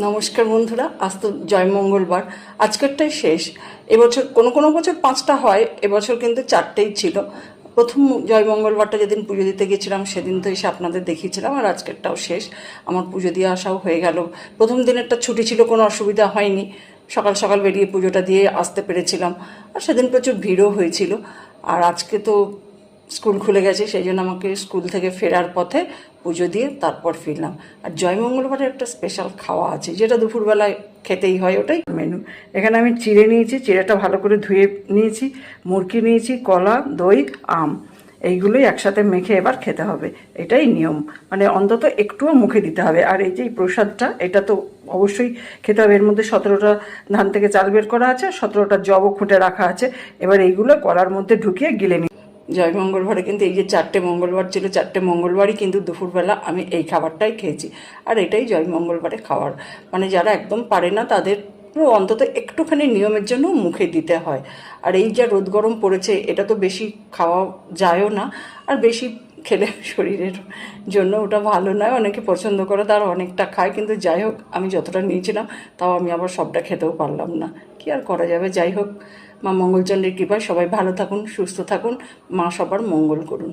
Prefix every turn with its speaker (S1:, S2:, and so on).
S1: নমস্কার বন্ধুরা, আজ তো জয় মঙ্গলবার, আজকেরটাই শেষ। এবছর কোনো কোনো বছর 5টা হয়, এবছর কিন্তু 4টেই ছিল। প্রথম জয় মঙ্গলবারটা যেদিন পুজো দিতে গেছিলাম সেদিন তো এসে আপনাদের দেখিয়েছিলাম, আর আজকেরটাও শেষ। আমার পুজো দিয়ে আসাও হয়ে গেল। প্রথম দিনেরটা ছুটি ছিল, কোনো অসুবিধা হয়নি, সকাল সকাল বেরিয়ে পুজোটা দিয়ে আসতে পেরেছিলাম। আর সেদিন প্রচুর ভিড়ও হয়েছিল। আর আজকে তো স্কুল খুলে গেছে, সেই জন্য আমাকে স্কুল থেকে ফেরার পথে পুজো দিয়ে তারপর ফিরলাম। আর জয় মঙ্গলবারে একটা স্পেশাল খাওয়া আছে, যেটা দুপুরবেলায় খেতেই হয়, ওটাই মেনু। এখানে আমি চিড়ে নিয়েছি, চিড়েটা ভালো করে ধুয়ে নিয়েছি, মুরগি নিয়েছি, কলা, দই, আম, এইগুলোই একসাথে মেখে এবার খেতে হবে। এটাই নিয়ম, মানে অন্তত একটুও মুখে দিতে হবে। আর এই যে প্রসাদটা, এটা তো অবশ্যই খেতে হবে। এর মধ্যে 17টা ধান থেকে চাল বের করা আছে, 17টা জবও খুঁটে রাখা আছে। এবার এইগুলো কলার মধ্যে ঢুকিয়ে গিলে নিই। জয় মঙ্গলবারে কিন্তু এই যে 4টে মঙ্গলবার ছিল, 4টে মঙ্গলবারই কিন্তু দুপুরবেলা আমি এই খাবারটাই খেয়েছি। আর এটাই জয় মঙ্গলবারে খাওয়ার, মানে যারা একদম পারে না তাদের অন্তত একটুখানি নিয়মের জন্য মুখে দিতে হয়। আর এই যা রোদ গরম পড়েছে, এটা তো বেশি খাওয়া যায়ও না, আর বেশি খেলে শরীরের জন্য ওটা ভালো নয়। অনেকে পছন্দ করে, তার অনেকটা খায়, কিন্তু যাই হোক আমি যতটা নিয়েছিলাম তাও আমি আবার সবটা খেতেও পারলাম না। কি আর করা যাবে, যাই হোক। মা মঙ্গলচণ্ডীর কৃপায় সবাই ভালো থাকুন, সুস্থ থাকুন, মা সবার মঙ্গল করুন।